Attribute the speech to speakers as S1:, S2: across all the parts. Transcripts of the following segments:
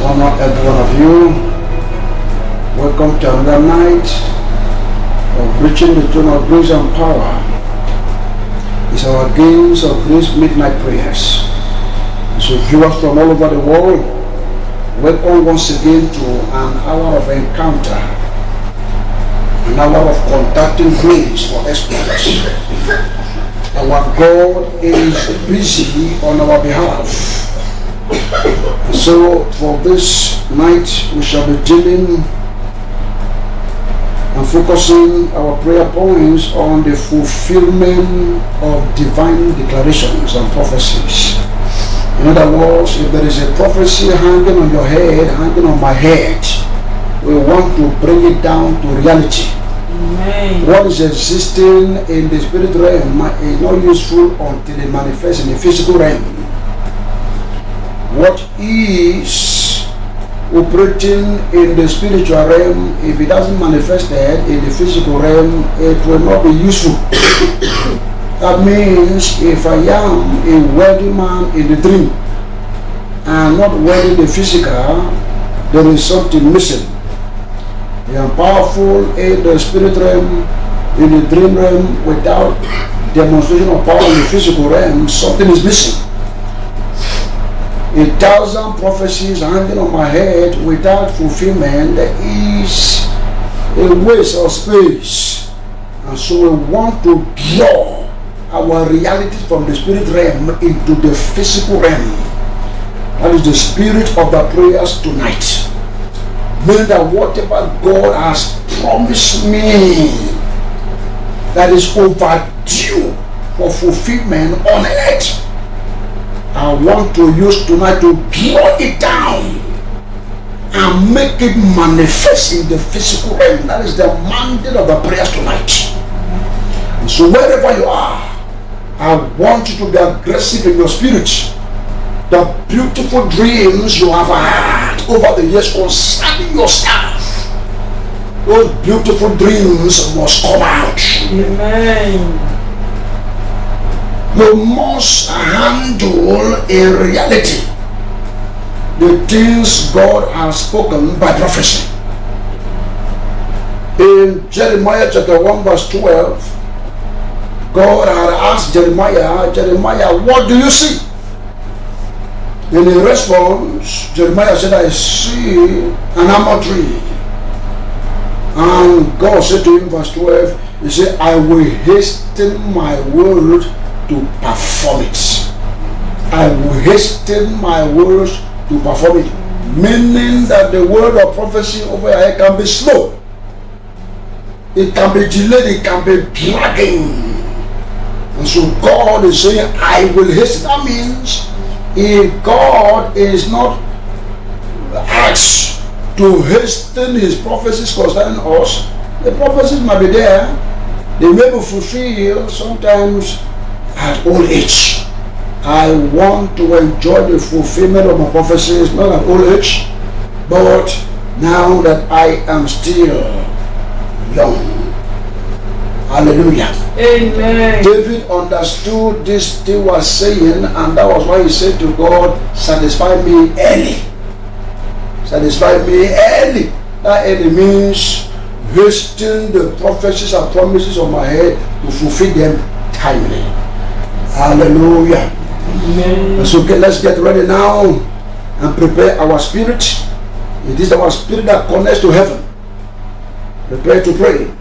S1: honor every one of you. Welcome to another night of reaching the throne of grace and power. It's our games of grace midnight prayers. So viewers from all over the world, welcome once again to an hour of encounter, an hour of contacting grace for exploits. Our God is busy on our behalf. So for this night we shall be dealing and focusing our prayer points on the fulfillment of divine declarations and prophecies. In other words, if there is a prophecy hanging on your head, hanging on my head, we want to bring it down to reality. Amen. What is existing in the spirit realm is not useful until it manifests in the physical realm. What is operating in the spiritual realm, if it doesn't manifest in the physical realm, it will not be useful. That means if I am a wealthy man in the dream and not wealthy in the physical, there is something missing. I am powerful in the spirit realm, in the dream realm, without demonstration of power in the physical realm, something is missing. 1,000 prophecies hanging on my head without fulfillment is a waste of space. And so we want to draw our reality from the spirit realm into the physical realm. That is the spirit of the prayers tonight. Meaning that whatever God has promised me that is overdue for fulfillment on earth, I want to use tonight to draw it down and make it manifest in the physical realm. That is the mandate of the prayers tonight. And so wherever you are, I want you to be aggressive in your spirit. The beautiful dreams you have had over the years concerning your staff, those beautiful dreams must come out. Amen. You must handle in reality the things God has spoken by prophecy. In Jeremiah chapter 1 verse 12, God had asked Jeremiah, what do you see? And in response, Jeremiah said, I see an almond tree. And God said to him, verse 12, he said, I will hasten my word to perform it. I will hasten my words to perform it. Meaning that the word of prophecy over here can be slow. It can be delayed, it can be dragging. And so God is saying, I will hasten. That means if God is not asked to hasten his prophecies concerning us, the prophecies might be there. They may be fulfilled sometimes at old age. I want to enjoy the fulfillment of my prophecies, not at old age, but now that I am still young. Hallelujah. Amen. David understood this thing was saying, and that was why he said to God, satisfy me early. Satisfy me early. That early means hasten the prophecies and promises of my head to fulfill them timely. Hallelujah. Amen. So let's get ready now and prepare our spirit. It is our spirit that connects to heaven. Prepare to pray.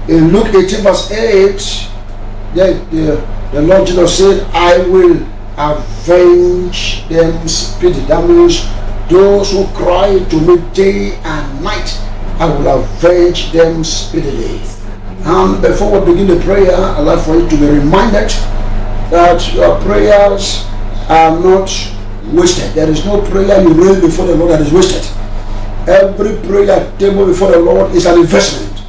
S1: In Luke 18 verse 8, the Lord Jesus said, I will avenge them speedily. That means those who cry to me day and night, I will avenge them speedily. And before we begin the prayer, I'd like for you to be reminded that your prayers are not wasted. There is no prayer you raise before the Lord that is wasted. Every prayer table before the Lord is an investment.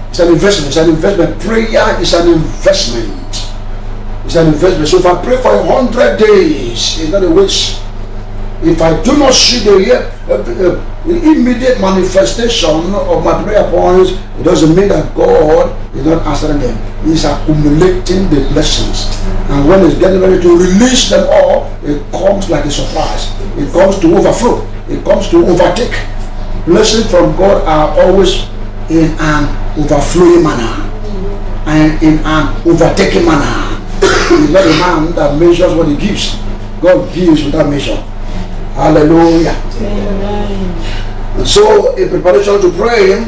S1: It's an investment. It's an investment. Prayer is an investment. It's an investment. So if I pray for 100 days, it's not a waste. If I do not see the immediate manifestation of my prayer points, it doesn't mean that God is not answering them. He's accumulating the blessings. And when He's getting ready to release them all, it comes like a surprise. It comes to overflow. It comes to overtake. Blessings from God are always in an overflowing manner and in an overtaking manner. He's not a man that measures what he gives. God gives without measure. Hallelujah. Amen. And so, in preparation to pray,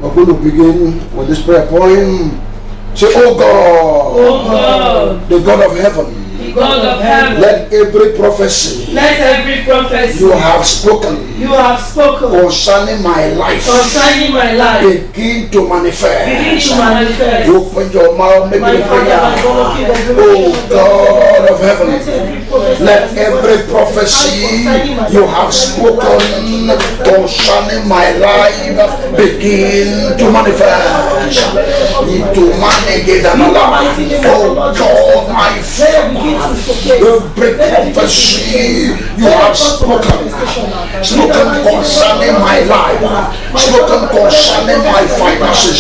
S1: we're going to begin with this prayer point. Say, oh God, the God of heaven,
S2: God of heaven,
S1: let every prophecy you have spoken concerning my life begin to manifest. Open your mouth, make me prayer. Oh God of heaven, let every prophecy you have spoken concerning my life begin to manifest. Oh God, my Father, every prophecy you have spoken concerning my life, spoken concerning my finances,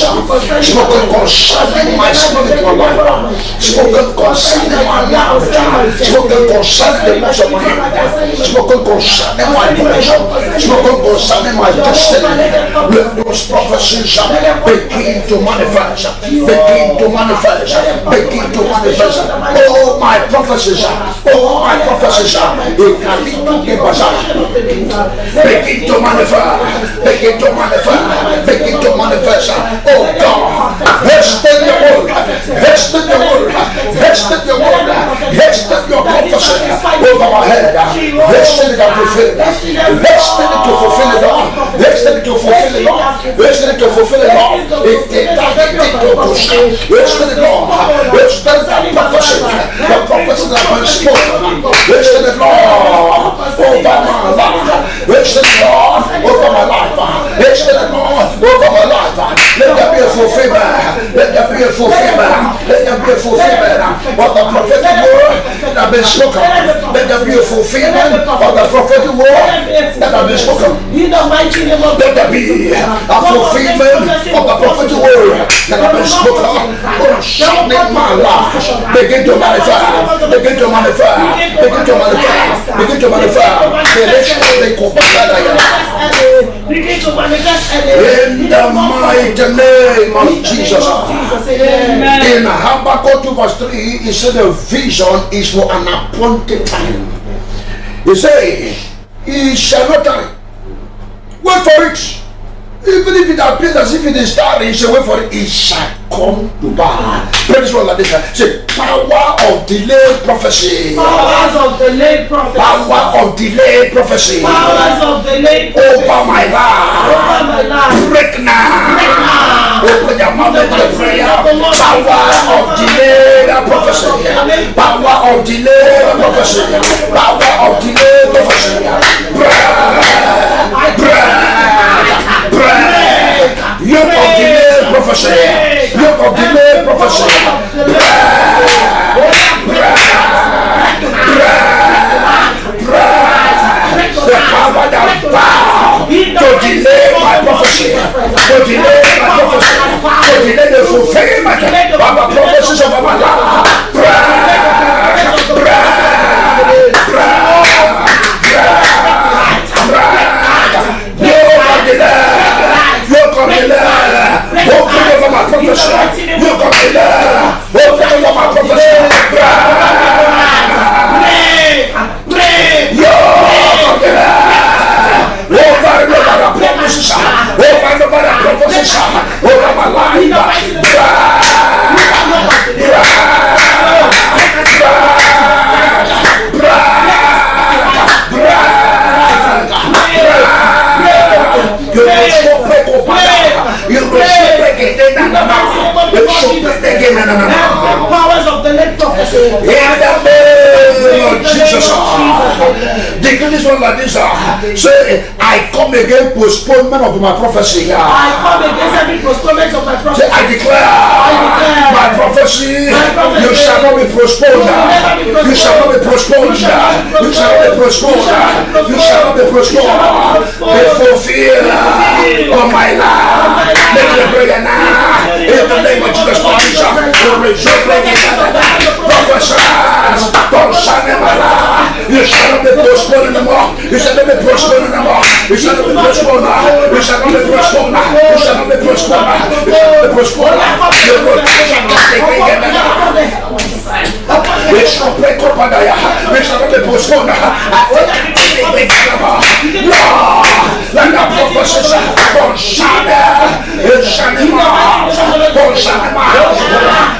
S1: spoken concerning my spiritual life, spoken concerning my marriage, spoken concerning the works of my hand, spoken concerning my pleasure, spoken concerning my destiny. Let those prophecies begin to manifest, begin to manifest, begin to manifest. Oh my prophecies, oh my prophecies, begin to manifest, begin to manifest, begin to manifest. Oh God, hasten your word, hasten your word, hasten your word, hasten your prophecy over my head, hasten it to fulfill it, hasten it to fulfill it all, hasten it to fulfill it all, hasten it to fulfill it all. Hasten it all, hasten the prophecy, the prophecy that has been spoken, hasten it all over my life, hasten it all over my life, hasten it all over my life. Let there be a fulfillment, let there be a fulfillment, let there be a fulfillment of the prophetic word that has been spoken. Let there be a fulfillment of the prophetic word that has been spoken. Let there be a fulfillment of the prophetic word that has been spoken. Concerning my life, begin to manifest, begin to manifest, begin to manifest, begin to manifest. In the mighty name of Jesus. In Habakkuk 2 verse 3, he said the vision is for an appointed time. He said, he shall not tarry. Wait for it. Even if it appears as if it is tarrying, he shall wait for it. It shall come to pass. Pray this one like this. Say, power of delayed prophecy.
S2: Powers of delayed prophecy.
S1: Power of delayed prophecy.
S2: Powers of delayed prophecy.
S1: Over my life.
S2: Over my life.
S1: Break now.
S2: Break now.
S1: Open your mouth and pray. Power of delayed prophecy. Power of delayed prophecy. Power of delayed prophecy. Break. Yoke of delayed prophecy. Yoke of delayed prophecy. The power that bow to delay my prophecy, to delay my prophecy, to delay the fulfillment of the prophecies of my life. Open over my prophecy. You come in there. Open over my prophecy. You come in there. Over the prophecies. Over the prophecies. Over my life.
S2: Powers of the late prophecy.
S1: In the name of Jesus. Declare this one like this. Say, I come against postponement of my prophecy.
S2: I come against every postponement of my prophecy.
S1: Say, I declare my prophecy. You shall not be postponed. You shall not be postponed. postponed. You shall not be postponed. You shall not be postponed. Be fulfilled on my life. Make the prayer now. In the name of Jesus Christ. Prophesies concerning my life. You shall not be postponed anymore. You shall not be postponed anymore. You shall not be postponed. You shall not be postponed. You shall not be postponed. You shall not be postponed. You will not we shall play Copadaya. We shall not be postponed. Lord, let the prophecies concerning it shall be miles. Concerning my house.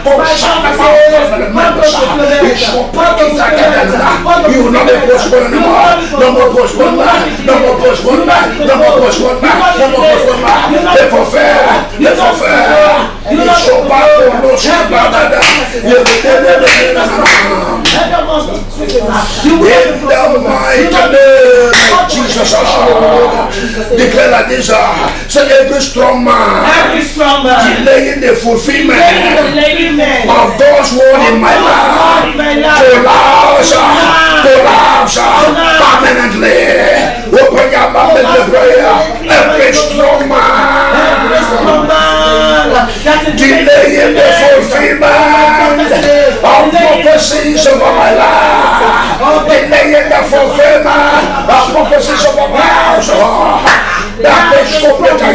S1: Concerning my members. It shall break it again. You will not be postponed anymore. No more postponement. No more postponement. No more postponement. No more postponement. They fulfill. They fulfill. You shall back on no shall bad. In the mighty name of Jesus, declare like this: say every strong man, delaying the fulfillment of God's word in my life, collapse permanently. Open your mouth and prayer. Every strong man, delaying the fulfillment of prophecies over my life, delaying the fulfillment of prophecies over my house. That is so better.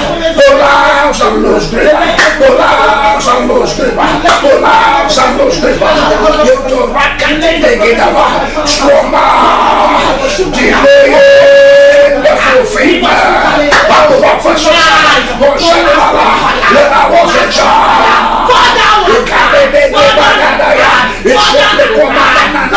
S1: Collapse and lose grip. Collapse and lose grip. Collapse and lose grip. You to rock and take it over. Strong man, delaying the fulfillment of prophecies concerning my life. When I was a child, you can't be it's the command.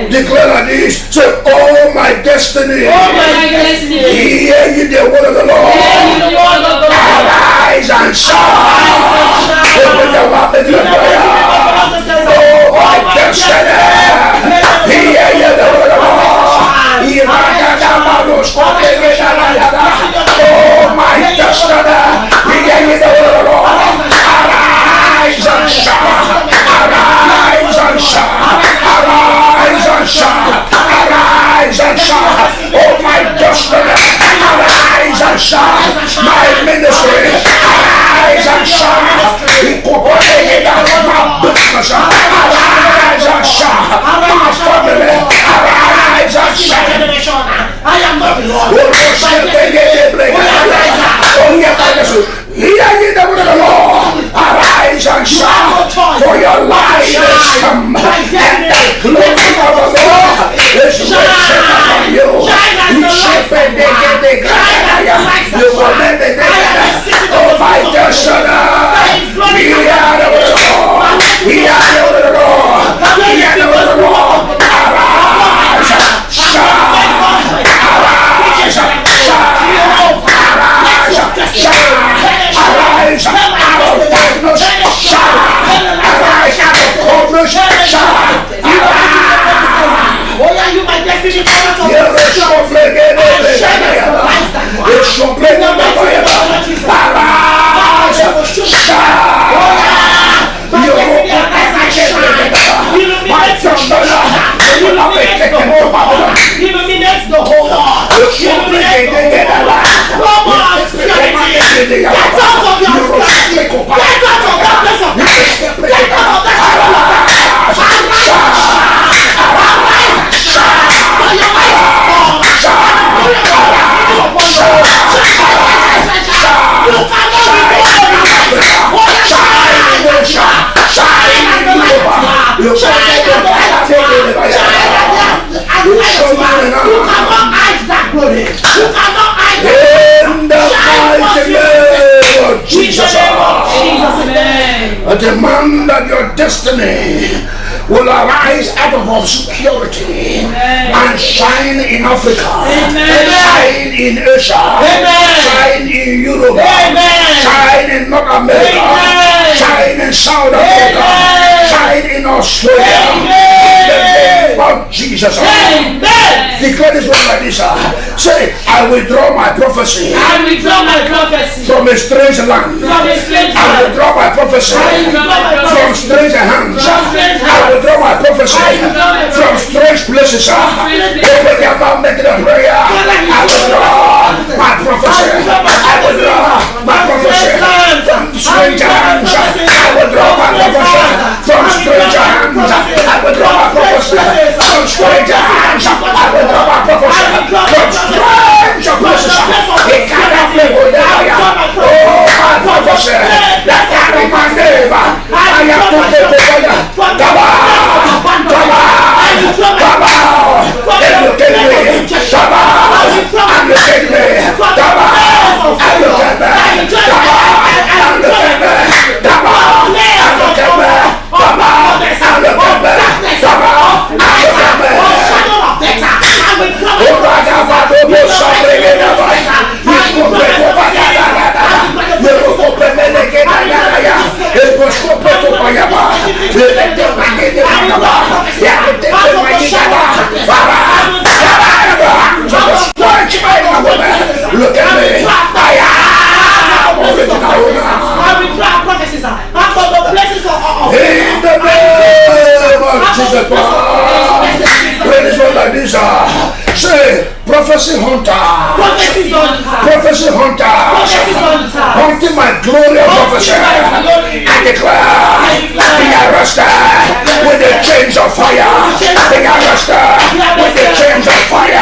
S1: Declare this, say, oh my destiny, hear ye the word of the Lord, arise and shine, open your mouth and prayer, oh my destiny, hear ye the word of the Lord, oh my destiny, hear ye the word of the Lord, arise and shine, arise and shine, arise and shine, arise and shine, oh my destiny, arise and shine, my ministry, arise and shine, my business, arise and shine, my family, arise and shine. I am not the Lord. Hear ye the word of the Lord, arise and shine, for your light is come, and the glory of the Lord is risen upon you. You will never oh my destiny, hear the word of the Lord, hear the word of the Lord, hear the word of the Lord, arise, shine, arise, shine, arise, shine. Arise out of darkness, shine. Arise out of coldness, shine. Oh yeah, you my destiny. Arise, shine. destiny will arise out of obscurity and shine in Africa, shine in Asia, shine in Europe, shine in North America, shine in South Africa, shine in Australia. In the name of Jesus. Declare this one like this. Say, I withdraw my prophecy.
S2: I withdraw my prophecy
S1: From a strange land.
S2: from a strange
S1: I
S2: land.
S1: withdraw my prophecy from strange hands. I withdraw my prophecy from strange places. Open your mouth, make it a prayer. I withdraw my prophecy. I withdraw my prophecy from strange hands. I withdraw my prophecy from strange hands. I withdraw my prophecy from strange hands. I withdraw my prophecy from strange places. Oh, my prophecy that carry my name. I have to go together. Come on, come on, come on. And look at me. Come on, and look at me. Come on, and look at me. Come on, and look at me. Come on, and look at me. Come on, and look at me. Come on, and look at me. Oh, my God, I don't something in the voice. Look at me. I am original.
S2: Prophecies from the places of
S1: In the name of Jesus Christ. Pray this one like this. Say, prophecy hunter.
S2: prophecies on
S1: Prophecy hunter. Hunting my glory of prophecy. I declare, be arrested with the chains of fire. Be arrested with the chains of fire.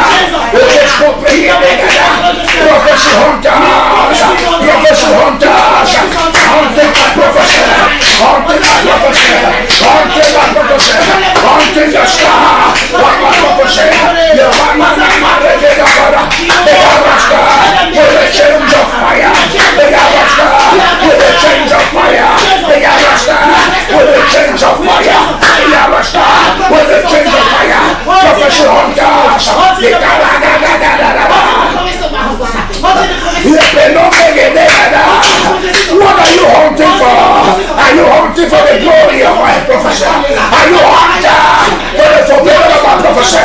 S1: Prophecy hunters. Prophecy hunters. Hunting my prophecy. Hunting my prophecy. Hunting my prophecy. Hunting the star of my prophecy. Your mama, they are arrested with the chains of fire. They are arrested with the chains of fire. They are arrested with the chains of fire. They are arrested with the chains of fire. Prophecy hunters. What are you hunting for? Are you hunting for the glory of my prophecy? Are you hunting for the fulfillment of my prophecy?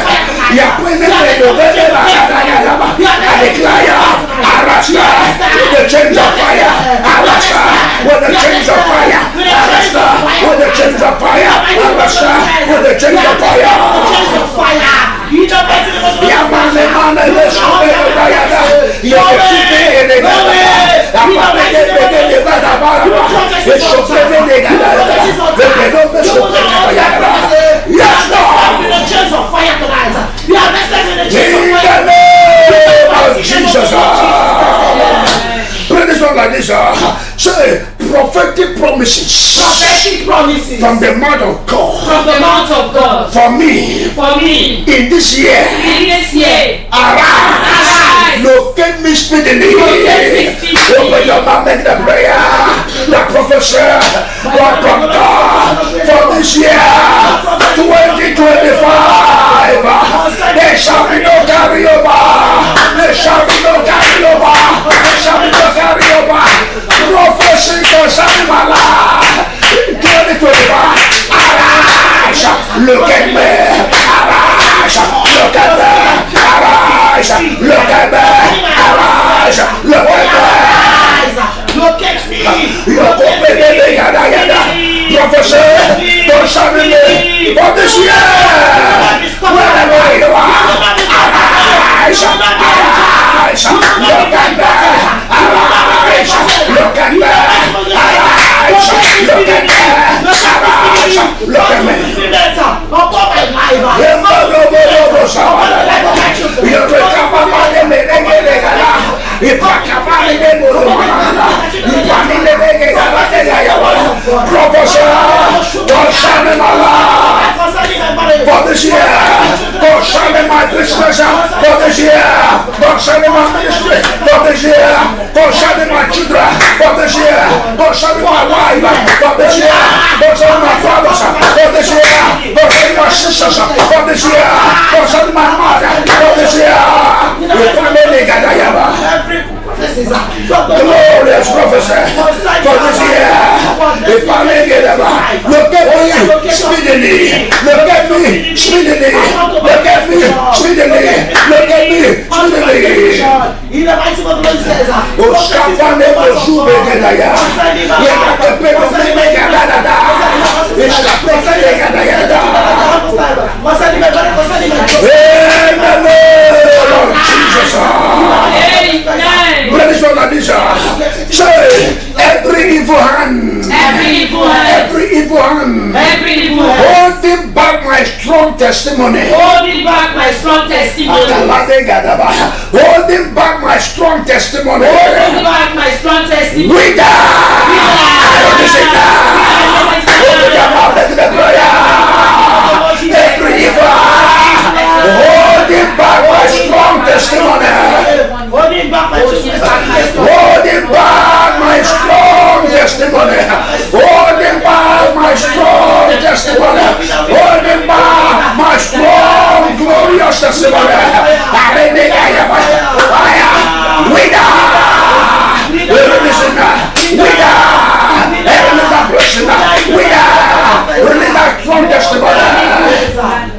S1: You are putting it in the I declare, Arasta with the chains of fire. Arasta with the chains of fire. Arasta with the chains of fire. Arasta with the chains of fire. Jesus. Pray this one like this. Say prophetic promises.
S2: Prophetic promises
S1: From the mouth of God.
S2: from the mouth of God.
S1: For me. In this year. Arise. Locate me speedily. Open your mouth and the prayer. The prophecy from God for this year 2025. There shall be no carryover. There shall be no carryover. There shall be no carryover. Prophecy concerning my life 2025. Arise. Look at me. Arise. Look at me. Arise. Look at me. Arise. Look at me.
S2: Look at me.
S1: Prophecy concerning me for this year. Wherever you are, arise, arise, look at me, arise, look at me, arise, look at me, arise, look at me. Prophecy concerning prophecy for this year. If I may get about, look at me speedily. Look at me speedily. Look at me speedily. Look at me speedily.
S2: In the mighty name of Jesus.
S1: Oh, Shafane Mosube Gedaya. Every evil hand, holding back my strong testimony, holding back my strong testimony, we every evil holding back my strong testimony, holding back my strong testimony, holding back my strong testimony, holding back my strong glorious testimony. Release that strong testimony.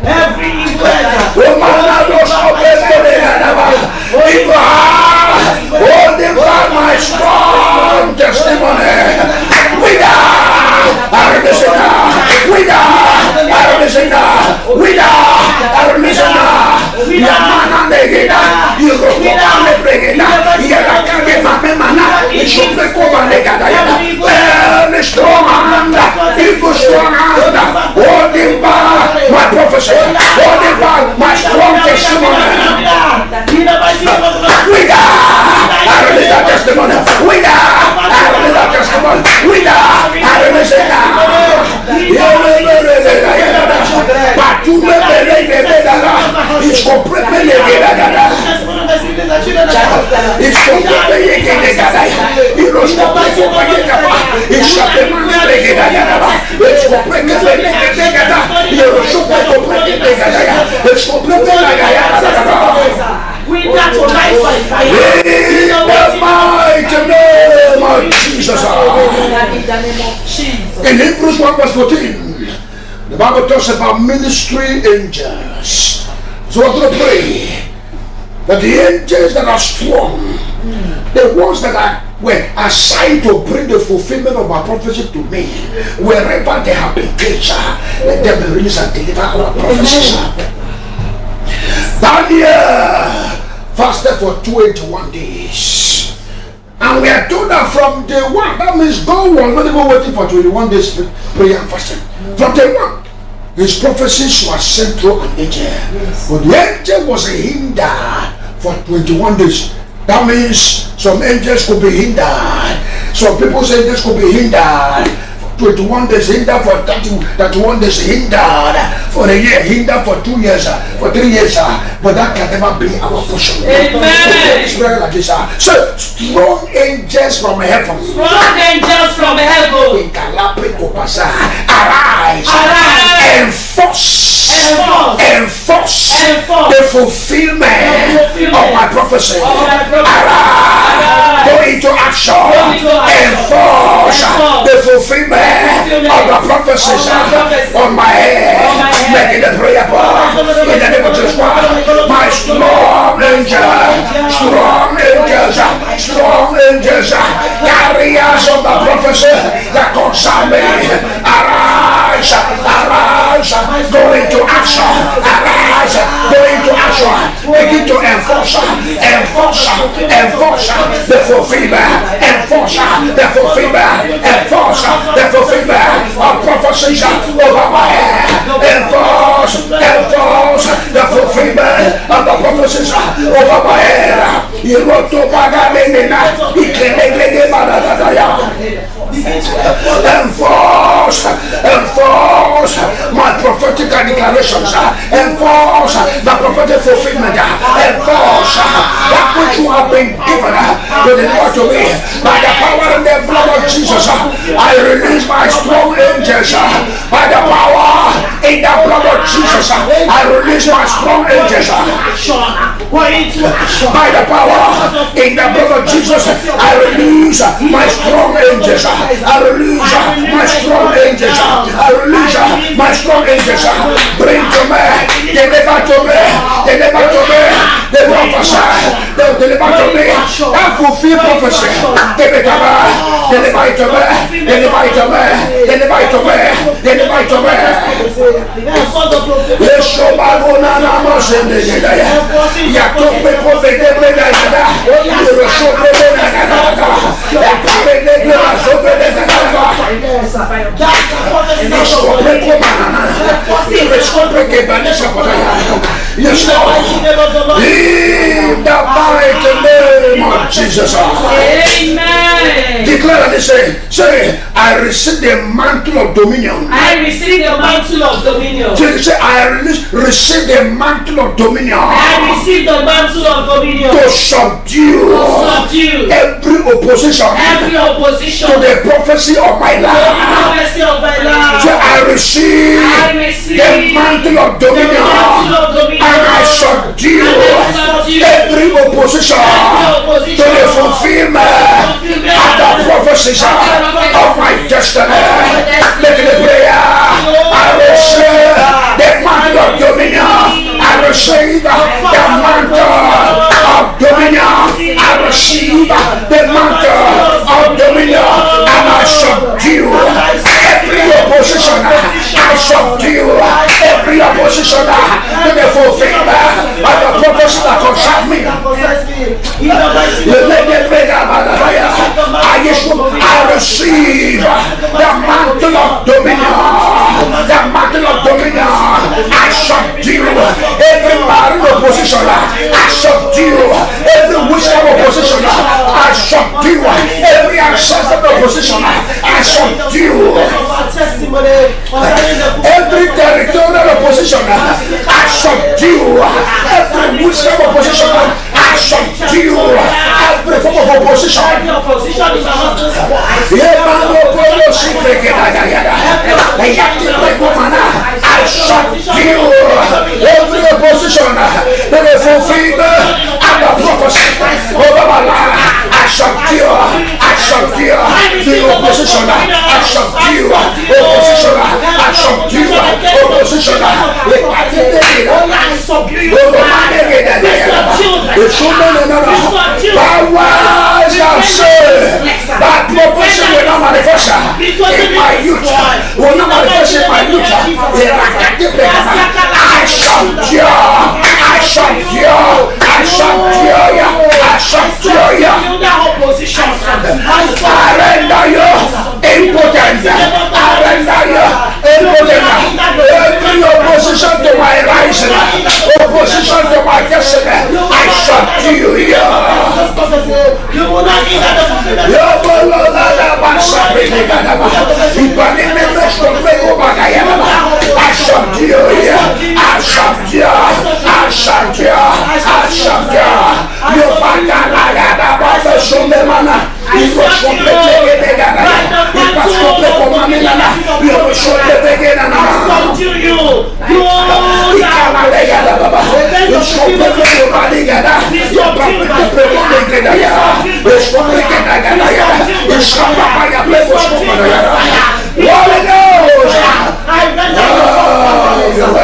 S1: Every holding back my strong testimony. Strong hand, holding back my prophecy, holding back my strong testimony. I release that testimony. I release that testimony. I release it now. It's completely we got to life by fire. In the mighty name of Jesus. In Hebrews 1 verse 14, the Bible talks about ministry angels. So I'm going to pray that the angels that are strong, the ones that were assigned to bring the fulfillment of my prophecy to me, wherever they have been placed, let them be released and deliver our prophecies. Daniel fasted for 21 days. And we are told that from day one, that means God was not even waiting for 21 days prayer and fasting. From day one, his prophecies were sent through an angel. But the angel was hindered for 21 days. That means some angels could be hindered. Some people's angels could be hindered. 21 days hindered, for 31 days hindered, for a year hindered, for 2 years, for 3 years. But that can never be our portion. Amen. So strong angels from heaven. Strong angels from heaven. Arise. Enforce the fulfillment of my prophecy. Arise. Go into action. Enforce the fulfillment of the prophecies on my head. Making the prayer bar in the name of Jesus Christ. My strong angels, carriers of the prophecy that concern me. Arise, go into action. Arise, go into action. Begin to enforce the fulfillment. Enforce the fulfillment of prophecies over my head. Enforce the fulfillment of the prophecies over my head. Enforce my prophetic declarations. Enforce the prophetic fulfillment. Enforce that which you have been given to deliver to me by the power and the blood of Jesus. I release my strong angels by the power in the blood of of Jesus, I release my strong angels. By the power in the blood of Jesus, I release my strong angels. I release my strong angels. I release my strong angels. Bring to me, deliver to me, deliver to me. They prophesy, they will deliver to me. I fulfill prophecy. Give it to me, deliver it to me, deliver it to me, deliver it to me, deliver it to me. Yes, Lord. In the mighty name of Jesus.
S3: Amen.
S1: Declare and say, I receive the mantle of dominion.
S3: I receive the mantle of dominion.
S1: Say, I receive the mantle of dominion.
S3: I receive the mantle of dominion.
S1: To subdue every opposition.
S3: Every opposition
S1: to the prophecy of my life.
S3: Prophecy of my life.
S1: So I receive the mantle of dominion. And I subdue every opposition to the fulfillment of the prophecies of my destiny. Let the prayer. I receive the mantle of dominion. I receive the mantle of dominion. I receive the mantle of dominion. And I subdue every opposition. I subdue every opposition to the fulfillment of the prophecy that concerns me. I receive the mantle of dominion. The mantle of dominion. I subdue every marine opposition. I subdue every wisdom opposition. I subdue every ancestral opposition. I subdue every territorial opposition. I subdue every wisdom opposition. I subdue every form of opposition. I subdue every opposition to the fulfillment of the prophecy over my life. I subdue the opposition. I subdue opposition. I subdue opposition. Powers of sin that prophecy will not manifest in my youth. Will not manifest in my youth. I subdue. I subdue. I subdue. I subdue. I render you impotent. I render you impotent. Every opposition to my rising, opposition to my destiny, I subdue you. I subdue you. I subdue. I subdue. I subdue. You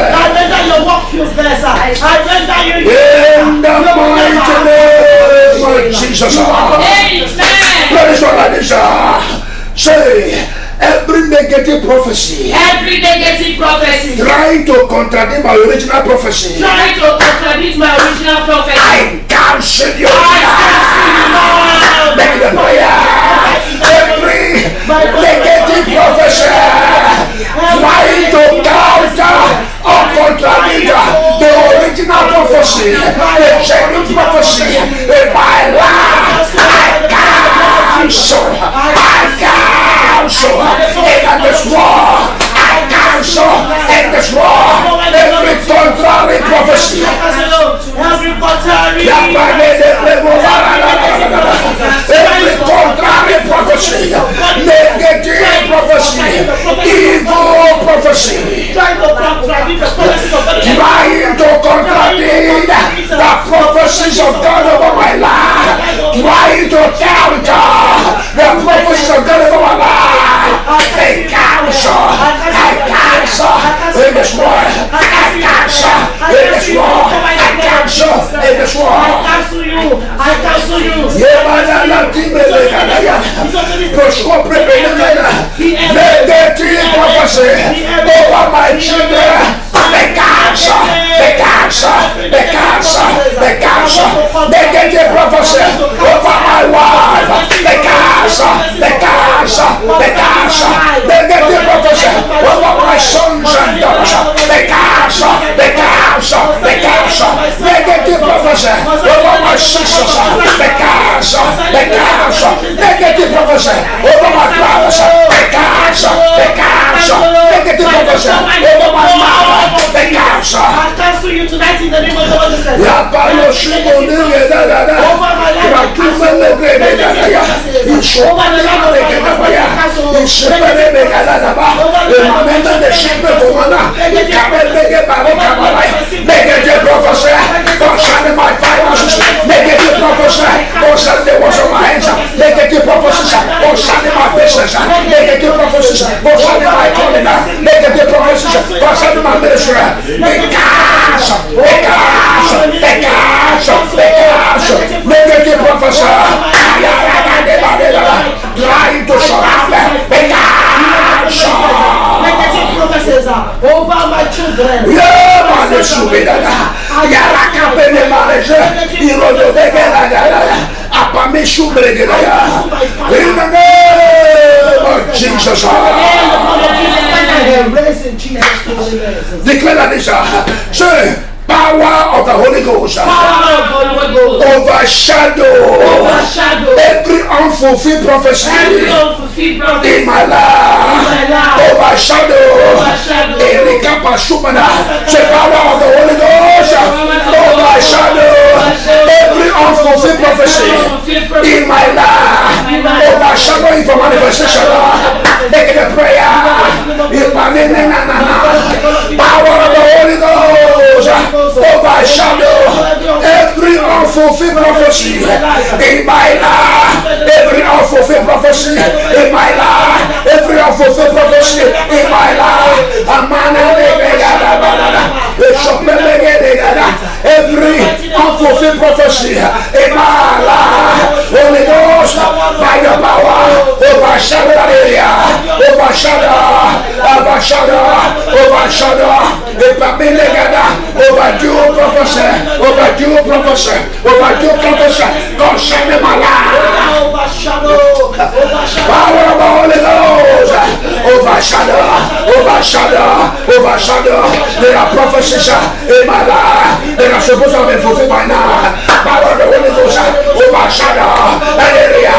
S1: I render your work useless. I render you in the mighty name of Jesus. Amen. Say, every negative prophecy trying to contradict my original prophecy, I cancel you. Make the prayer. Every negative prophecy trying to counter or contradict the original prophecy, the genuine prophecy in my life, I cancel. In this war, I cancel in this war every contrary prophecy. Every contrary prophecy, negative prophecy, evil prophecy,
S3: Trying to contradict the promises of God.
S1: trying to contradict the prophecies of God over my life, trying to counter the prophecies of God over my life. I cancel in this world. I cancel in this world. I cancel in this
S3: I
S1: world.
S3: cancel you. I cancel you.
S1: Negative prophecy over my children. They cancel. Negative prophecy over my wife. They cancel. Negative prophecy over my sons and daughters. They cancel. Negative prophecy over my sisters. They cancel. Negative prophecy over my brothers. They cancel. Negative prophecy over my mother. They cancel.
S3: I cancel you tonight in the name of the Lord Jesus.
S1: Negative prophecy concerning my finances. Negative prophecy concerning the works of my hands. Negative prophecies concerning my business. Negative prophecies concerning my calling. Negative prophecies concerning my ministry. They cancel. Negative prophecy trying to surround me. They cancel.
S3: Negative prophecies over my children.
S1: In the name of Jesus. Declare this. Say, power of the Holy Ghost overshadow every unfulfilled prophecy in my life. Overshadow Erika Pasumana. Say, power of the Holy Ghost overshadow every unfulfilled prophecy in my life. Overshadow it for manifestation. Make it a prayer. Power of the Holy Ghost overshadow every unfulfilled prophecy in my life. Every unfulfilled prophecy in my life. Every unfulfilled prophecy in my life. Every unfulfilled prophecy in my life. Holy Ghost, by your power, overshadow that area. Overshadow. Overdue prophecy concerning my life. Power of the Holy Ghost. Overshadow. There are prophecies in my life that are supposed to be fulfilled by now. Power of the Holy Ghost. Overshadow that area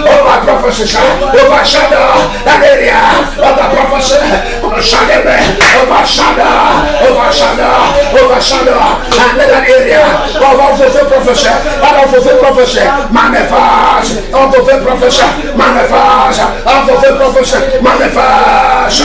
S1: of my prophecies. Overshadow that area of the prophecy concerning me. Overshadow. And let that area of unfulfilled prophecy manifest. Unfulfilled prophecy manifest.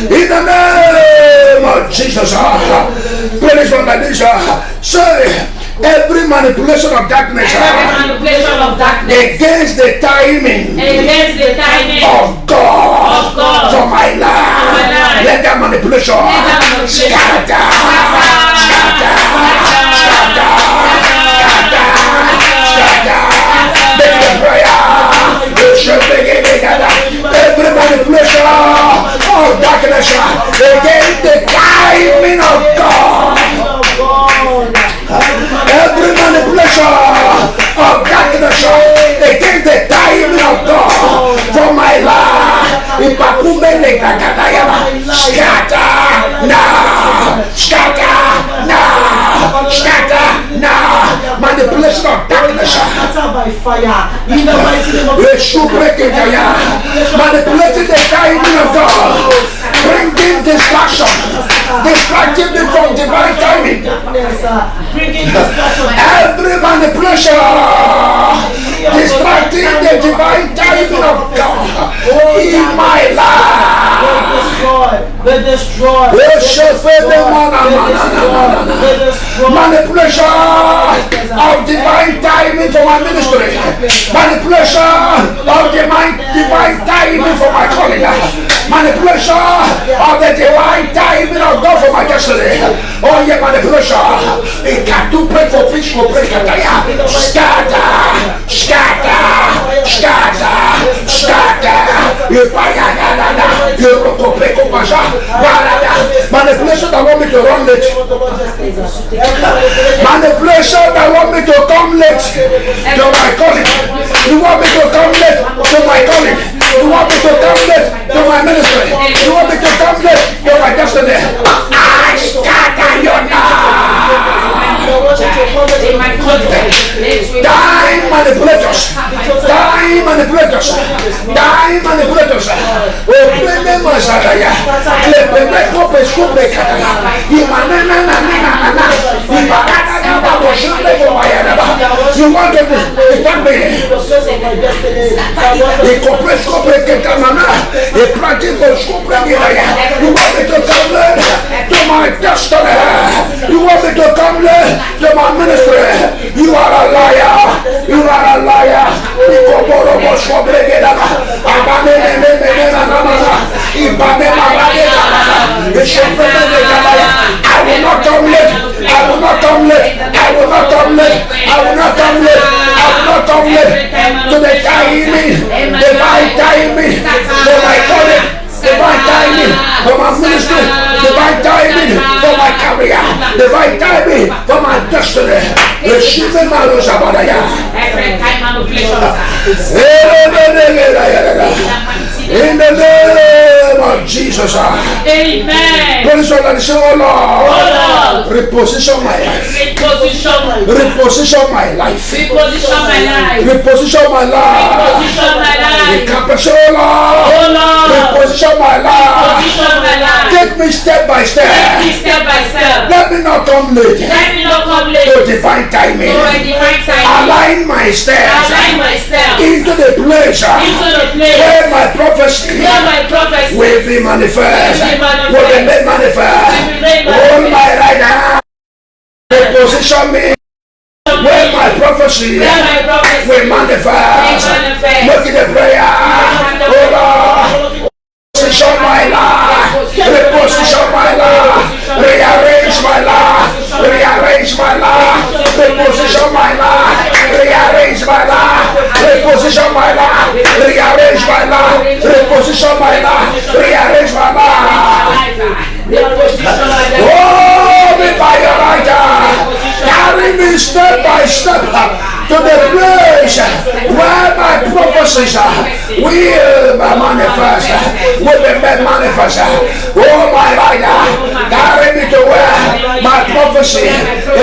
S1: In the name of Jesus, please from Malaysia, say every manipulation of darkness against the timing of God for my life. Let that manipulation scatter. Make the prayer. Every manipulation of darkness against the timing of God. Every manipulation of darkness against the timing of God for my life. Scatter now. Scatter now. Manipulation of darkness.
S3: Scatter by fire. In the mighty name of
S1: Manipulating the timing of God. Bringing distraction. Distracting me from divine timing.
S3: Bringing distraction.
S1: Every manipulation. Distracting the divine timing of God in my life.
S3: Be destroyed.
S1: Manipulation of divine timing for my ministry. Manipulation of divine timing for my calling. Manipulation of the divine timing of God for my destiny. Oh yeah, manipulation. It can't do pray for fish for break. Scatter. Manipulation that want me to run late. Manipulation that want me to come late to my calling. You want me to come late to my calling. You want me to come late to my ministry. You want me to come late to my destiny. I scatter you now. Die manipulators. Die manipulators. Die manipulators. Open Masaya. You want to me. You want me to come to my destiny. You want me to come to my ministry. You are a liar. You are a liar. I will not come late. I will not come late. I will not come late. I will not come late. I will not come late to the timing, divine timing for my calling, divine timing for my ministry, divine timing for my career, divine timing for my destiny. Receive my in the name of Jesus.
S4: Amen.
S1: Oh Lord, reposition my life. Reposition my life.
S4: Reposition my life.
S1: Reposition my life.
S4: Reposition my life.
S1: Oh Lord, reposition my life.
S4: Reposition my life.
S1: Take me step by step.
S4: Take me step by step.
S1: Let me not come late.
S4: Let me not come late.
S1: To divine timing.
S4: To a divine timing.
S1: Align my steps.
S4: Align my steps.
S1: Into the place.
S4: Into the place.
S1: Where my prophecy.
S4: Where my prophecy
S1: will be manifest. Will be made manifest. Hold my right hand. Reposition me. Where my prophecy will manifest. Make it a prayer. Oh Lord. Reposition my life. Reposition my life. Rearrange my life. Rearrange my life. Reposition my life. Rearrange my life. Reposition my life. Rearrange my life. Reposition my life. Rearrange my life. Oh, be by your right hand. Carry me step by step to the place where my prophecies will manifest. Will be made manifest. Oh, my right hand. Carry me to where my prophecy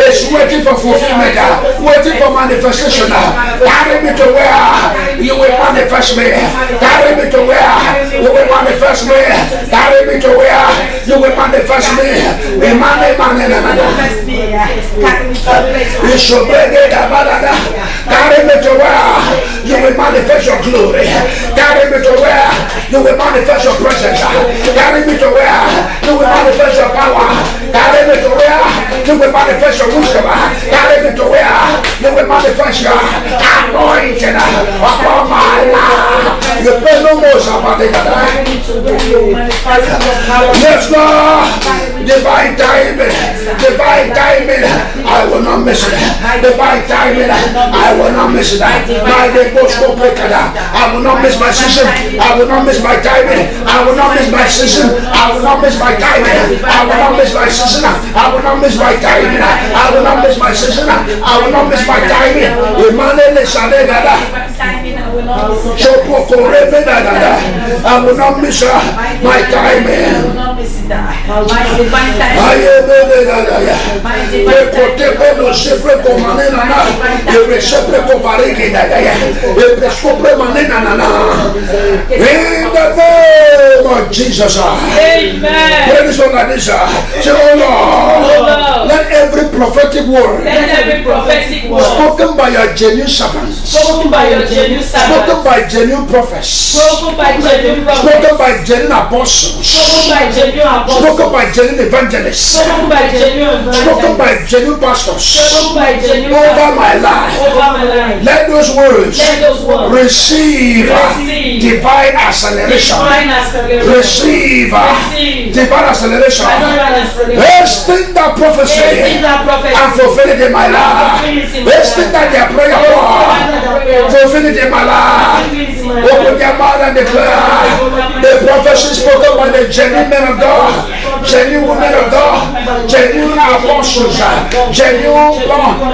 S1: is waiting for fulfillment, waiting for manifestation. Carry me to where you will manifest me. Carry me to where you will manifest me. Carry me to where you will manifest me. You should bring it about. Carry me to where you will manifest your glory. Carry me to where you will manifest your presence. Carry me to where you will manifest your power. Carry me to where you will manifest your wisdom. Carry me to where you will manifest your anointing upon my life. You pay no more somebody. Yes, Lord. Divine timing. Divine timing. I will not miss it. Divine timing. I will not miss it. My devotional breaker. I will not miss my season. I will not miss my timing. I will not miss my season. I will not miss my timing. I will not miss my season. I will not miss my timing. I will not miss my season. I will not miss my timing. Emmanuel Sadegada. I will not miss my time. In the name of Jesus.
S4: Amen.
S1: Say, oh Lord, let every prophetic word spoken by your genuine servants, spoken by genuine prophets, spoken by genuine apostles, spoken by genuine evangelists, spoken by genuine pastors over my life. Let those words receive divine acceleration. Receive divine acceleration. Hasten that prophecy and fulfill it in my life. Hasten that their prayer for, fulfill it in my life. Open your mouth and declare the prophecy spoken by the genuine men of God, genuine women of God, genuine apostles, genuine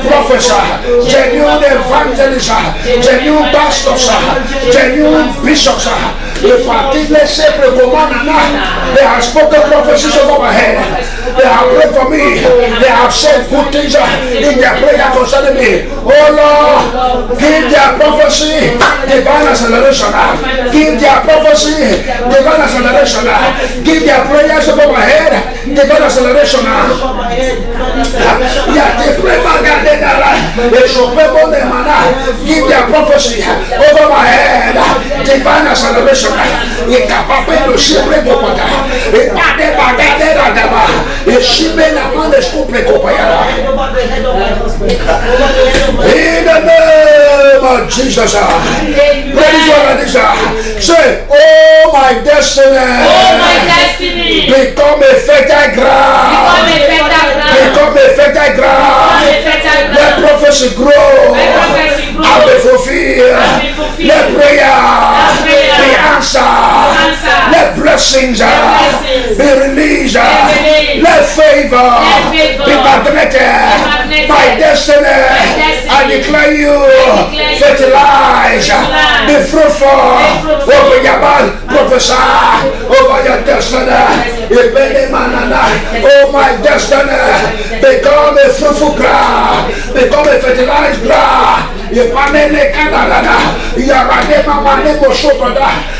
S1: prophets, genuine evangelists, genuine pastors, genuine bishops. They have spoken prophecies over my head. They have prayed for me. They have said good things in their prayer concerning me. Oh Lord, give their prophecy divine acceleration. Give their prophecy divine acceleration. Give their prayers over my head divine acceleration. Give their prophecy over my head divine acceleration. In the name of Jesus. Say, oh my destiny, become a fertile ground. Become a fertile ground. Let prophecy grow and be fulfilled. Let prayer be answered. Let blessings be released. Let favor be magnetic. My destiny, I declare you fertilize, be fruitful. Open your mouth, prophesy over your destiny. Oh my destiny, become a fruitful ground, become a fertilized ground.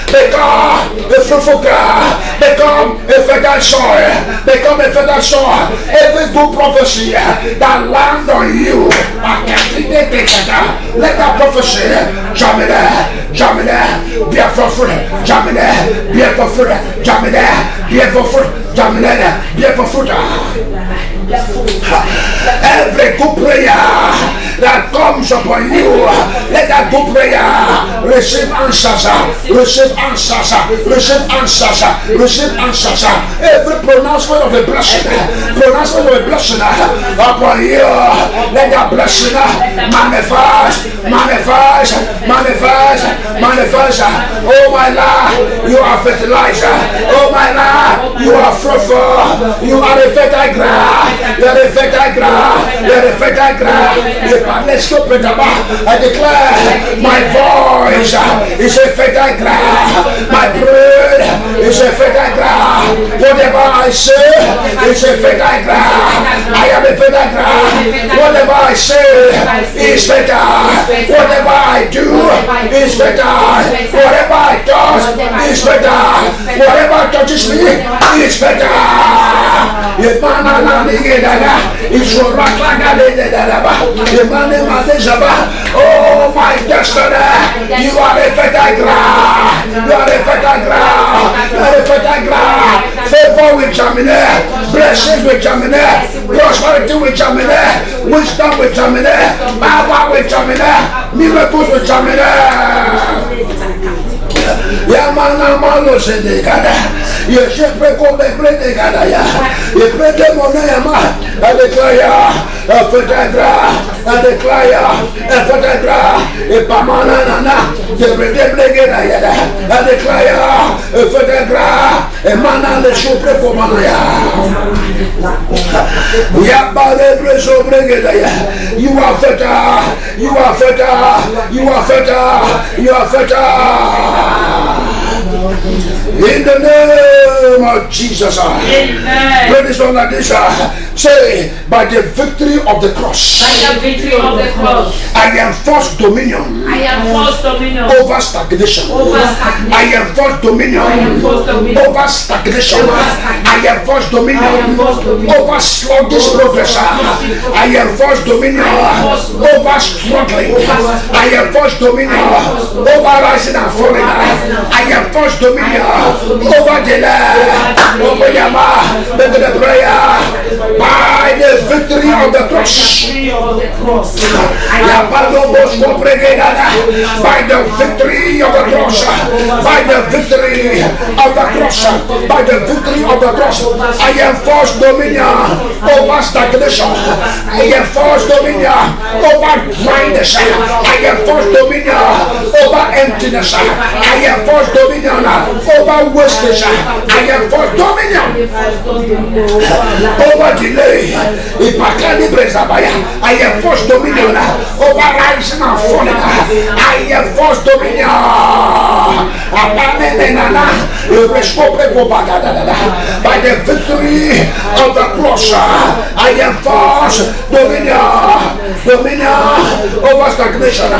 S1: Become a fruitful ground, become a fertile soil, become a fertile soil. Every good prophecy that lands on you, let that prophecy germinate, bear for fruit, germinate, bear for fruit, germinate, bear for fruit, germinate, bear for fruit. Every good prayer that comes upon you, let that good prayer receive answers, receive answers, receive answers, receive answers. Every pronouncement of a blessing upon you, let that blessing manifest. Oh my life, you are fertilizer. Oh my life, you are fruitful. You are a fertile ground. You are a fertile ground. You are a fertile ground. I declare my voice is a fertile ground. My bread is a fertile ground. Whatever I say is a fertile ground. I am a fertile ground. Whatever I say is fertile. Whatever I do is fertile. Whatever I touch is fertile. Whatever touches me is fertile. Oh my destiny, you are a fertile ground. You are a fertile ground. You are a fertile ground. Favor will germinate, blessings will germinate, prosperity will germinate, wisdom will germinate, power will germinate, miracles will germinate. Yamana malo sendekada. Je peux comme prendre kada ya. Je prends mon âme avec la fetadra, avec la fetadra et pas manana. Je prends blégada ya. Avec la fetadra Emana le sopre komanaya. Yabale preso bregedaya. You are better. You are better. You are better. You are better. In the name of Jesus.
S4: Amen.
S1: Pray this one like this. Say, by the victory of the cross,
S4: By the victory of the cross,
S1: I enforce dominion
S4: I enforce dominion
S1: over stagnation.
S4: over stagnation.
S1: I enforce dominion
S4: I enforce dominion
S1: over stagnation.
S4: over stagnation.
S1: I enforce dominion
S4: I enforce dominion
S1: over sluggish progress. I enforce dominion over struggling. I enforce dominion over rising and falling. I enforce dominion over delay. Over Yama, make the prayer by the victory of the cross. By the victory of the cross, by the victory of the cross, by the victory of the cross, I enforce dominion over stagnation. I enforce dominion over dryness. I enforce dominion over emptiness. I enforce dominion over wastage. I enforce dominion over delay. I enforce dominion over rising and falling. I enforce dominion. By the victory of the cross, I enforce dominion. Dominion over stagnation.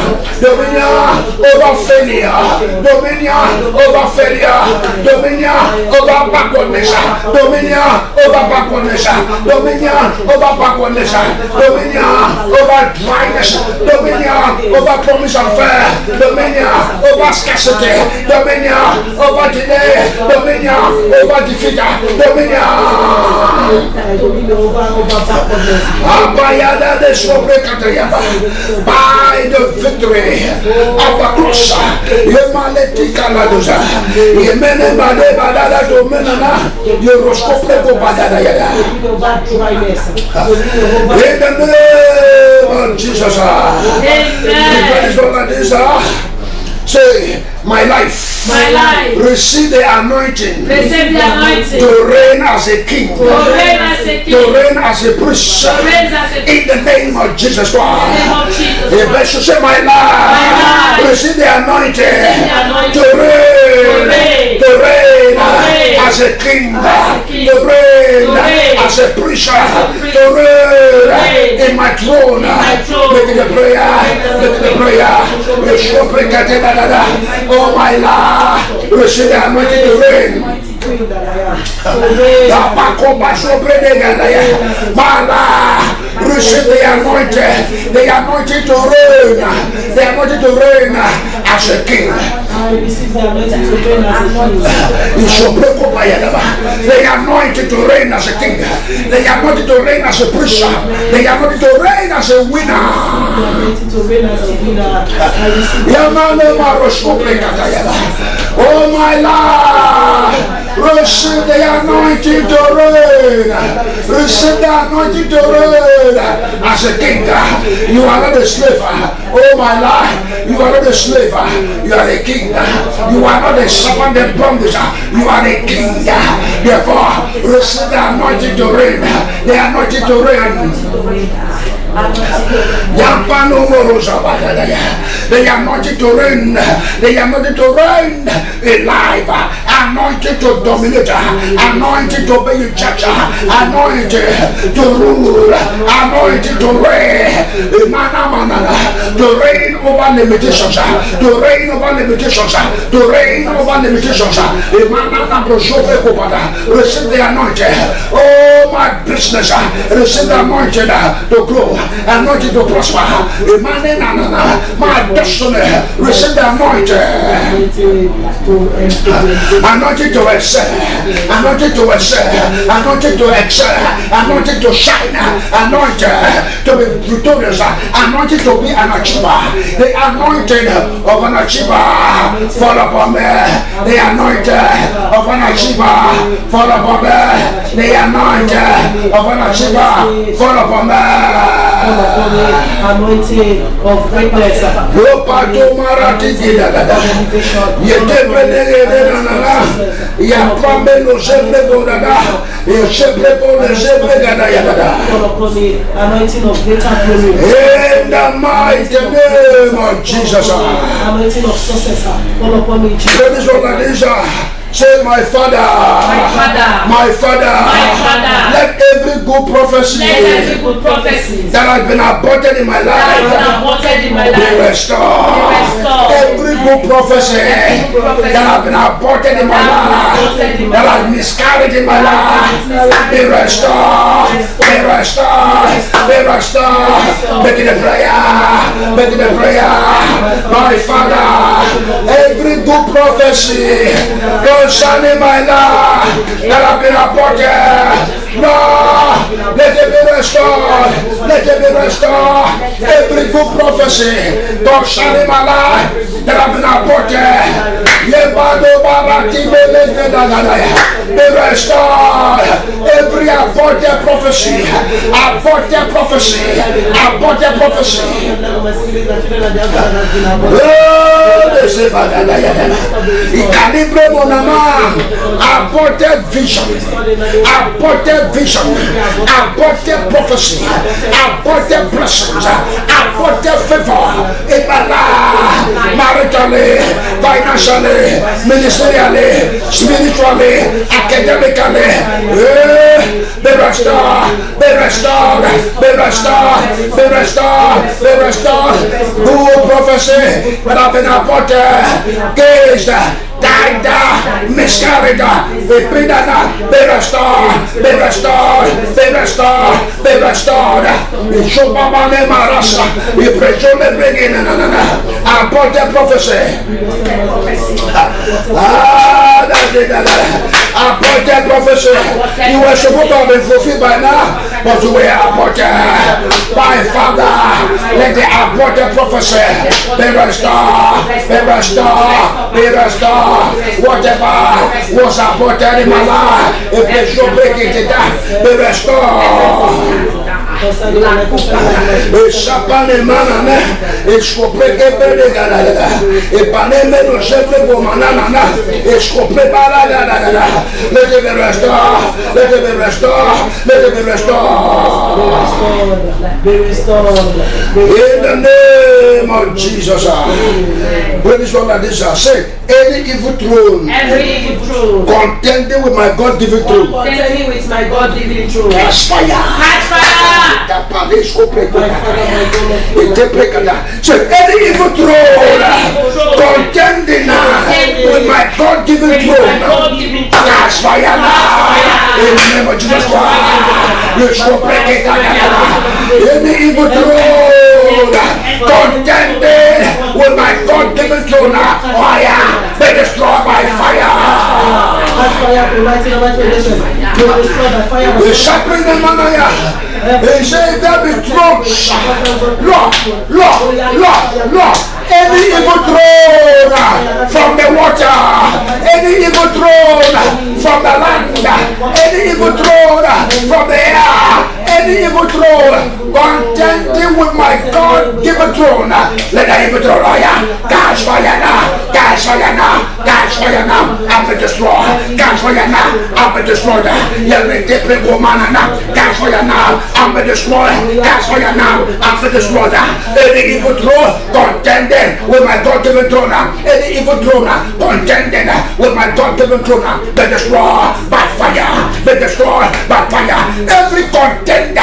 S1: Dominion over failure. Dominion over failure. Dominion over backwardness. Dominion over backwardness. Dominion over backwardness. Dominion over dryness. Dominion over promise of fair. Dominion over scarcity. Dominion over delay. Dominion over defeat. Dominion. By the victory of the cross, in the name of Jesus. Say, my life, receive the anointing, to reign as a king, to reign as a priest, in the name of Jesus Christ. Say, my life, receive the anointing, to reign as a king, to reign as a priest, to reign in my throne. Make the prayer, make the prayer. Oh my Lord, receive the anointing to reign. Receive the anointing to reign, the anointing to reign as a king.
S3: I receive the anointing to reign as a king.
S1: The anointing to reign as a king, the anointing to reign as a priest, the anointing to reign as a winner.
S3: The anointing to reign as a winner. I receive
S1: oh my Lord, receive the anointing to reign. Receive the anointing to reign as a king. You are not a slave. Oh my Lord, you are not a slave. You are a king. You are not a servant in bondage. You are a king. Therefore, receive the anointing to reign. The anointing to reign. The anointing to reign, the anointing to reign in life, anointed to dominate, anointed to be in church, anointed to rule, anointed to reign, to reign over limitations, to reign over limitations, to reign over limitations. Receive the anointing. Oh my business, receive the anointing to grow, anointed to prosper. My destiny, receive the anointing. Anointed to excel, anointed to excel, anointed to excel, anointed to shine, anointed to be victorious, anointed to be an achiever. The anointing of an achiever fall upon me. The anointing of an achiever fall upon me. The anointing of an achiever fall upon me.
S3: Anointing of greatness. Anointing of greater glory.
S1: In the mighty name of Jesus.
S3: Anointing of success. Fall upon me,
S1: Jesus. Say, my Father, my Father, let every good prophecy that has been aborted in my life be restored. Every good prophecy that has been aborted in my life, that has miscarried in my life, be restored, be restored, be restored. Make it a prayer, make it a prayer. My Father, every good prophecy concerning my life that have been aborted, Lord, let it be restored, let it be restored. Every good prophecy concerning my life that have been aborted, be restored. Every aborted prophecy, aborted prophecy, aborted prophecy. Aborted vision, aborted vision, aborted prophecy, aborted blessings, aborted favor in my life, maritally, financially, ministerially, spiritually, academically. Be restored, be restored, be restored, be restored, be restored. Good prophecy that have been aborted, caged, died, miscarried, be restored, be restored, be restored, be restored. Aborted prophecy. Aborted prophecy. You were supposed to have been fulfilled by now, but you were aborted. My Father, let the aborted prophecy be restored, be restored, be restored. Whatever was aborted in my life, if they should break it down, be restored. Esapane manana, escopre kebele galala, epaneme no shepe gomanana, escopre balala. Let it be restored, let it be restored, let it be restored.
S3: Be restored.
S1: In the name of Jesus. When this one like this, say, any evil throne, contending with my God-given throne,
S4: Contending with my God-given throne.
S1: catch fire.
S4: Catch fire.
S1: So any evil throne contending with my God-given throne, catch fire now. In the name of Jesus Christ, you shall break it down. Any evil throne contending with my God-given throne, fire, be destroyed by fire. We shall bring them on. They say there be thrones. Lord. Any evil throne from the water, any evil throne from the land, any evil throne from the air, any evil throne contending with my God-given throne, let the evil throne catch fire now, catch fire now, catch fire now, and be destroyed, catch fire now, and be destroyed. Catch fire now, and be destroyed, catch fire now, and be destroyed. Any evil throne contending with my God-given throne, any evil throne contending with my God-given throne, be destroyed by fire, be destroyed by fire. Every contender,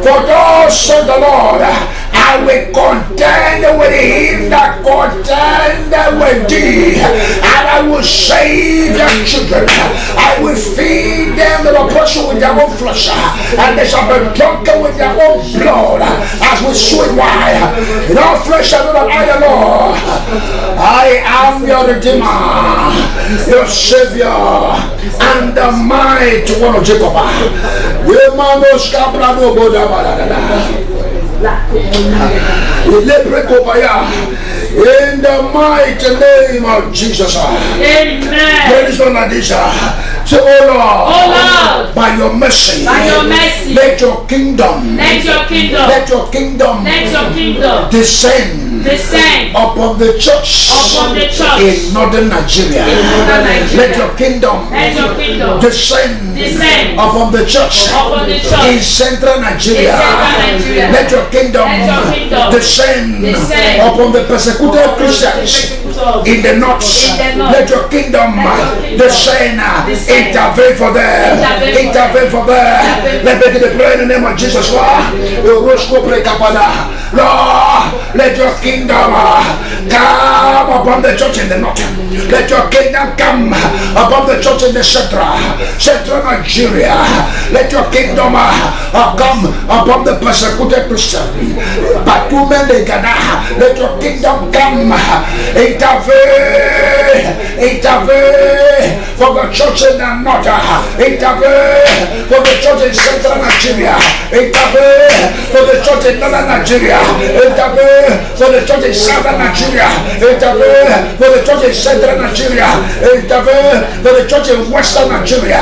S1: for thus says the Lord, I will contend with him that contend with thee, and I will save their children. I will feed them the oppression with their own flesh, and they shall be drunken with their own blood, as with sweet wine. In all flesh shall know that I the Lord, I am your Redeemer, your Savior, and the mighty one of Jacob. In the mighty name of Jesus.
S4: Amen.
S1: Praise the Lord. Say, oh Lord, by your mercy, let your kingdom, descend upon the church, in northern Nigeria. Let your kingdom, descend upon the church, in central Nigeria. Let your kingdom, descend upon the persecuted Christians in the north. Let your kingdom, descend, intervene for them. Let me get the prayer in the name of Jesus. Lord, let your kingdom come upon the church in the north. Let your kingdom come upon the church in the central Nigeria. Let your kingdom come upon the persecuted Christian. Let your kingdom come, intervene for the church in the north. Intervene for the church in central Nigeria. Intervene for the church in northern Nigeria. Intervene for the church in southern Nigeria. Intervene for the church in central Nigeria. Intervene for the church in western Nigeria.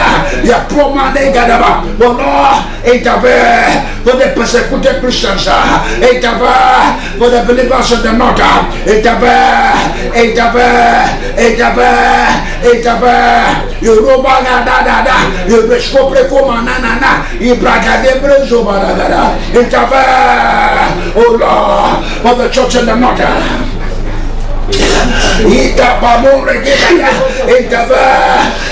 S1: Oh Lord, intervene for the persecuted Christians. Intervene for the believers in the north. Intervene. You roba da. You rescopre koma na. You braga de brezo baragada. Intervene, oh Lord, for the church in the north. Intervene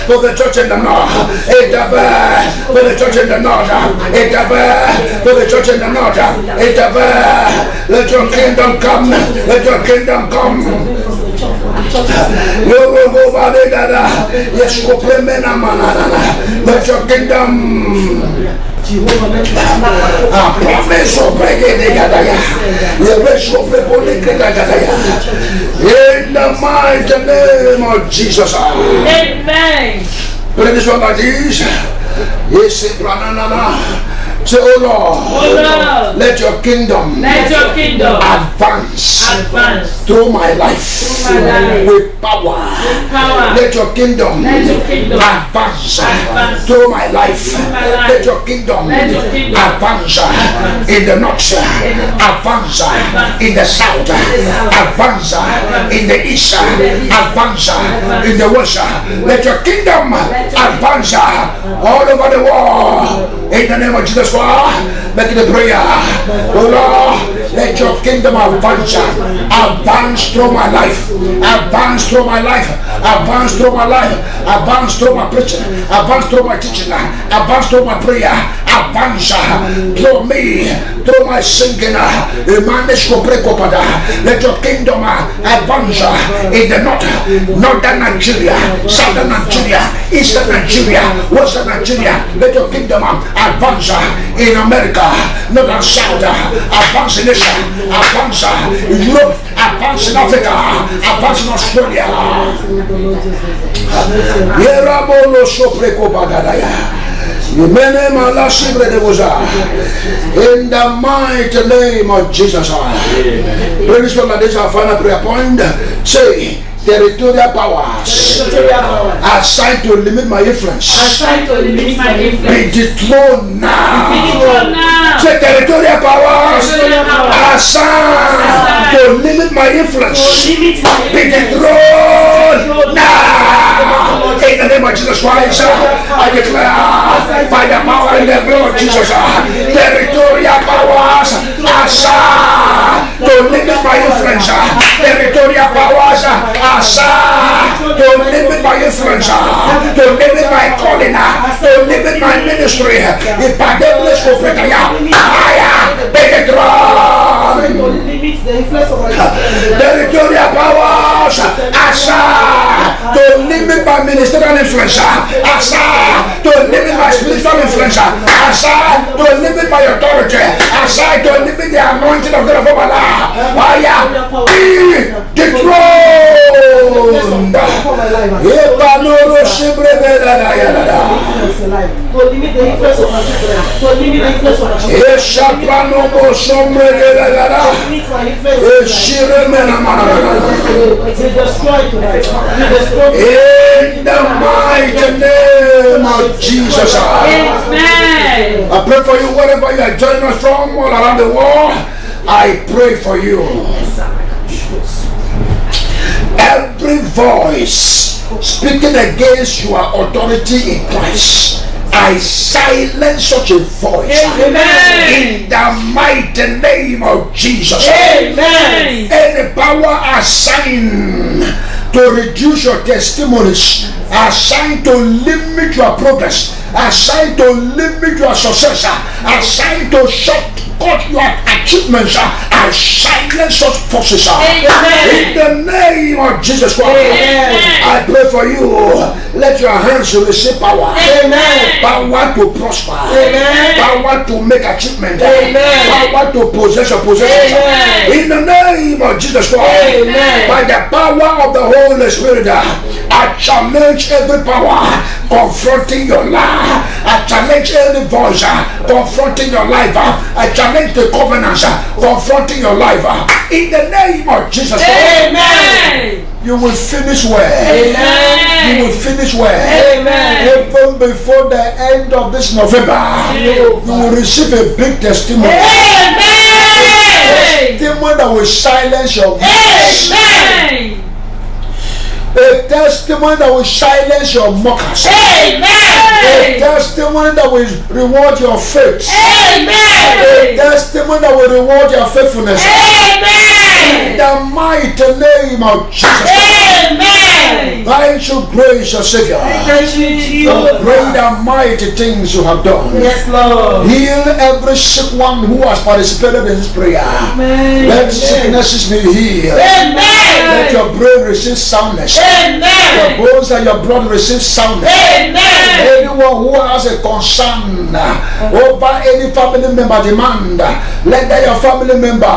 S1: for the church in the north. Intervene for the church in the north. Intervene for the church in the north. Intervene. Let your kingdom come. Let your kingdom come. Let your kingdom. In the mighty name of Jesus.
S4: Amen.
S1: Let this one like this. Yes, say, oh Lord, let your kingdom, advance through my life, with power. Let your kingdom, advance through my life. Let your kingdom, advance in the north, advance in the south, advance in the east, advance in the west. Let your kingdom advance all over the world. In the name of Jesus Christ, make the prayer. Oh Lord, let your kingdom advance through my life, advance through my life, advance through my life, advance through my preaching, advance through my teaching, advance through my prayer, advance through me, through my singing. Let your kingdom advance in the north, northern Nigeria, southern Nigeria, eastern Nigeria, western Nigeria. Let your kingdom advance in America, north and south, advance in Asia, advance in Europe, advance in Africa, advance in Australia. In the mighty name of Jesus. Praise God. This is our final prayer point. Say, territorial powers assigned to limit my influence, be dethroned now. Say, territorial powers assigned to limit my influence, be dethroned now. In the name of Jesus Christ, I declare by the power and the blood of Jesus, territorial powers assigned to limit my influence, territorial powers to limit my influence, to limit my calling, to limit my ministry. If I don't let go for territorial powers to limit my ministerial influence, to limit my spiritual influence, to limit my authority, to limit the anointing of God over my life. Be dethroned. Yes, Shaprano Sombre de la Gara. In the mighty name of Jesus.
S4: Amen.
S1: I pray for you wherever you are joining us from all around the world. I pray for you. Every voice speaking against your authority in Christ, I silence such a voice.
S4: Amen.
S1: In the mighty name of Jesus.
S4: Amen.
S1: Any power assigned to reduce your testimonies, assigned to limit your progress, assigned to limit your success, assigned to shortcut your achievements, I silence such forces. In the name of Jesus Christ.
S4: Amen.
S1: I pray for you. Let your hands receive power.
S4: Amen.
S1: Power to prosper.
S4: Amen.
S1: Power to make achievement.
S4: Amen.
S1: Power to possess your possessions.
S4: Amen.
S1: In the name of Jesus Christ.
S4: Amen.
S1: By the power of the Holy Spirit, I challenge every power confronting your life. I challenge any voice confronting your life. I challenge the covenants confronting your life. In the name of Jesus Christ.
S4: Amen.
S1: You will finish well.
S4: Amen.
S1: You will finish well.
S4: Amen.
S1: Even before the end of this November, you will receive a big testimony.
S4: Amen.
S1: Testimony that will silence your voice.
S4: Amen.
S1: A testimony that will silence your mockers. A
S4: Amen.
S1: testimony that will reward your faith. A
S4: Amen.
S1: testimony that will reward your faithfulness. In
S4: Amen.
S1: the mighty name of Jesus.
S4: Amen.
S1: Thank you, praise your Savior.
S3: Thank you,
S1: For
S3: Jesus.
S1: great and mighty things you have done.
S3: Yes, Lord.
S1: Heal every sick one who has participated in this prayer.
S3: Amen.
S1: Let sicknesses be healed. Let
S4: Amen.
S1: your brain receive soundness. Your
S4: Amen.
S1: bones and your blood receive soundness.
S4: Amen.
S1: Anyone who has a concern over any family member demand, let that your family member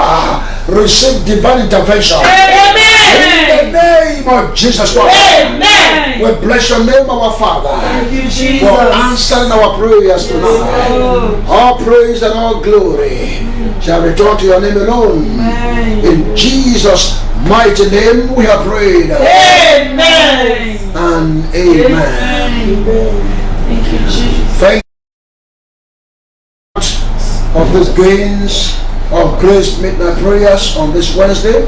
S1: receive divine intervention. In the
S4: Amen.
S1: name of Jesus Christ.
S4: Amen.
S1: We bless your name, our Father,
S3: Thank you, Jesus.
S1: for answering our prayers tonight. All praise and all glory shall return to your name alone. In Jesus' mighty name we have prayed.
S4: Amen.
S1: And amen.
S3: Thank you, Jesus.
S1: Thank you of these gains of Grace Midnight Prayers on this Wednesday.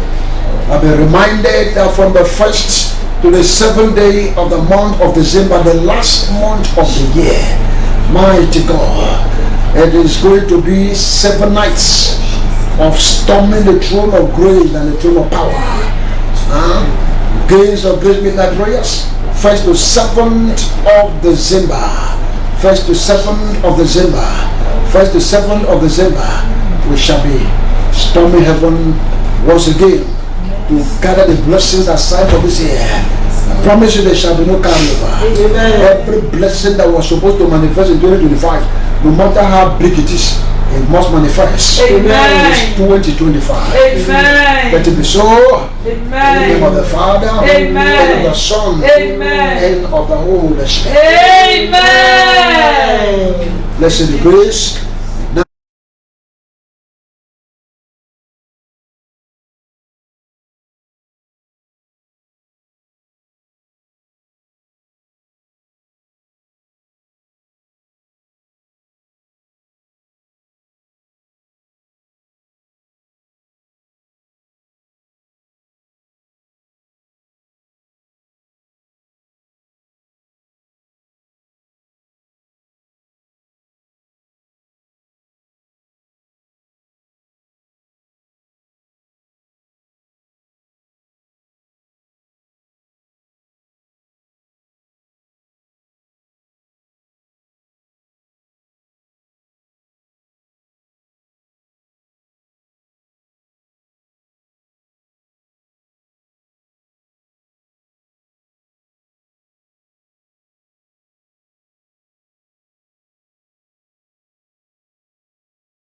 S1: I've been reminded that from the 1st to the 7th day of the month of December, the last month of the year, mighty God, it is going to be 7 nights of storming the throne of grace and the throne of power. Gains of Grace Midnight Prayers, 1st to 7th of December. 1st to 7th of December. 1st to 7th of December, we shall be storming heaven once again to gather the blessings aside for this year. I promise you there shall be no carnival. Every blessing that was supposed to manifest in 2025, no matter how big it is, it must manifest.
S4: Amen.
S1: It's 2025.
S4: Amen.
S1: Let it be so. In the name of
S4: Amen.
S1: the Father,
S4: Amen.
S1: and of the Son,
S4: Amen.
S1: and of the Holy Spirit.
S4: Amen.
S1: Blessed the grace